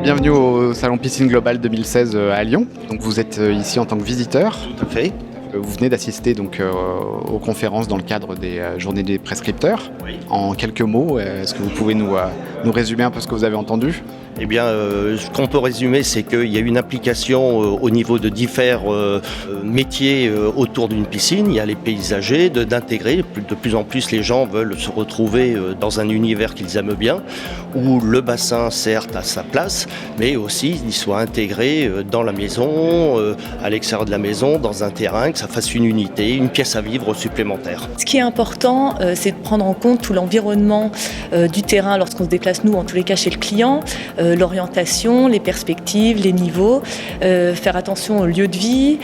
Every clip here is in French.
bienvenue au Salon Piscine Globale 2016 à Lyon. Donc vous êtes ici en tant que visiteur. Tout à fait. Vous venez d'assister donc aux conférences dans le cadre des journées des prescripteurs. Oui. En quelques mots, est-ce que vous pouvez nous résumer un peu ce que vous avez entendu ? Eh bien, ce qu'on peut résumer, c'est qu'il y a une application au niveau de différents métiers autour d'une piscine. Il y a les paysagers, d'intégrer. De plus en plus, les gens veulent se retrouver dans un univers qu'ils aiment bien, où le bassin, certes, a sa place, mais aussi il soit intégré dans la maison, à l'extérieur de la maison, dans un terrain, que ça fasse une unité, une pièce à vivre supplémentaire. Ce qui est important, c'est de prendre en compte tout l'environnement du terrain lorsqu'on se déplace, nous, en tous les cas, chez le client, l'orientation, les perspectives, les niveaux, faire attention au lieu de vie,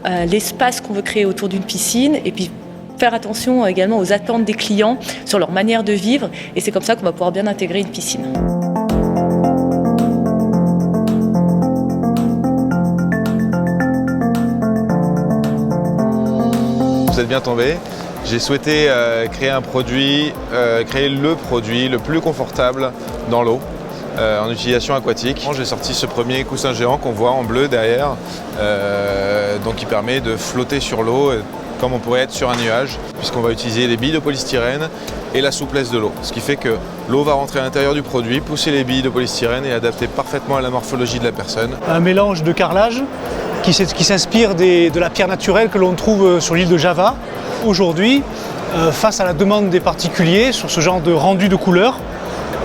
à l'espace qu'on veut créer autour d'une piscine, et puis faire attention également aux attentes des clients sur leur manière de vivre, et c'est comme ça qu'on va pouvoir bien intégrer une piscine. Vous êtes bien tombé. J'ai souhaité créer le produit le plus confortable dans l'eau, en utilisation aquatique. J'ai sorti ce premier coussin géant qu'on voit en bleu derrière, donc qui permet de flotter sur l'eau comme on pourrait être sur un nuage, puisqu'on va utiliser les billes de polystyrène et la souplesse de l'eau. Ce qui fait que l'eau va rentrer à l'intérieur du produit, pousser les billes de polystyrène et adapter parfaitement à la morphologie de la personne. Un mélange de carrelage qui s'inspire de la pierre naturelle que l'on trouve sur l'île de Java. Aujourd'hui, face à la demande des particuliers sur ce genre de rendu de couleurs,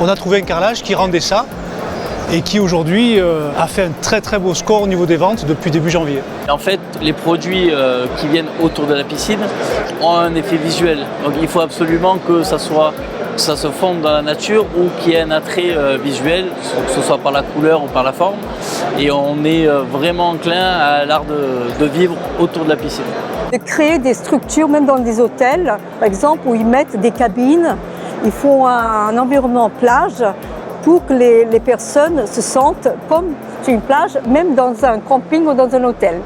on a trouvé un carrelage qui rendait ça et qui aujourd'hui a fait un très très beau score au niveau des ventes depuis début janvier. En fait, les produits qui viennent autour de la piscine ont un effet visuel. Donc il faut absolument que ça se fonde dans la nature ou qu'il y ait un attrait visuel, que ce soit par la couleur ou par la forme. Et on est vraiment enclin à l'art de vivre autour de la piscine. De créer des structures, même dans des hôtels, par exemple, où ils mettent des cabines, ils font un environnement plage pour que les personnes se sentent comme sur une plage, même dans un camping ou dans un hôtel.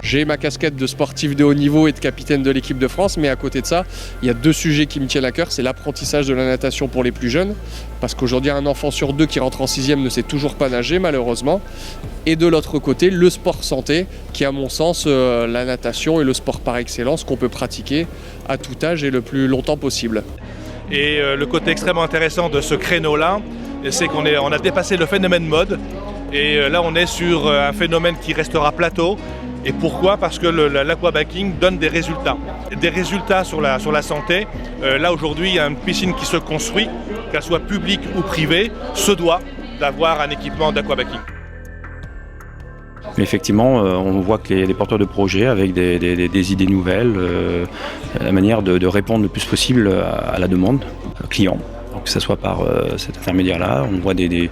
J'ai ma casquette de sportif de haut niveau et de capitaine de l'équipe de France, mais à côté de ça, il y a deux sujets qui me tiennent à cœur. C'est l'apprentissage de la natation pour les plus jeunes, parce qu'aujourd'hui, un enfant sur deux qui rentre en 6e ne sait toujours pas nager, malheureusement. Et de l'autre côté, le sport santé, qui est à mon sens la natation et le sport par excellence qu'on peut pratiquer à tout âge et le plus longtemps possible. Et le côté extrêmement intéressant de ce créneau-là, c'est qu'on a dépassé le phénomène mode. Et là, on est sur un phénomène qui restera plateau. Et pourquoi ? Parce que l'aquabiking donne des résultats. Des résultats sur la santé. Là, aujourd'hui, il y a une piscine qui se construit, qu'elle soit publique ou privée, se doit d'avoir un équipement d'aquabiking. Effectivement, on voit que les porteurs de projets, avec des idées nouvelles, la manière de répondre le plus possible à la demande client. Que ce soit par cet intermédiaire-là, on voit des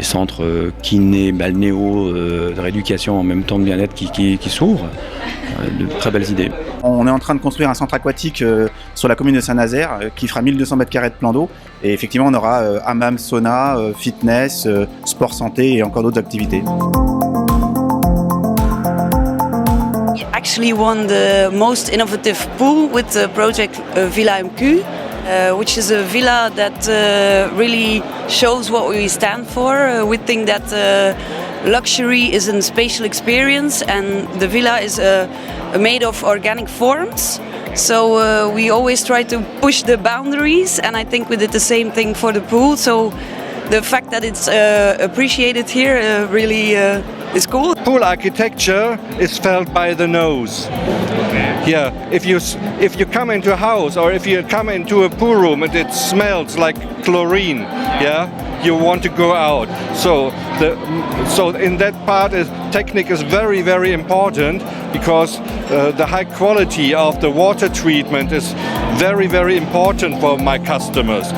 centres kiné, balnéo, de rééducation en même temps de bien-être qui s'ouvrent, de très belles idées. On est en train de construire un centre aquatique sur la commune de Saint-Nazaire qui fera 1200 m² de plan d'eau. Et effectivement, on aura hammam, sauna, fitness, sport santé et encore d'autres activités. We actually won the most innovative pool with the project Villa MQ. Which is a villa that really shows what we stand for. We think that luxury is a spatial experience, and the villa is made of organic forms. So we always try to push the boundaries, and I think we did the same thing for the pool. So the fact that it's appreciated here really is cool. Pool architecture is felt by the nose. Yeah, if you come into a house or if you come into a pool room and it smells like chlorine, yeah, you want to go out. So in that part, technique is very, very important because the high quality of the water treatment is very, very important for my customers.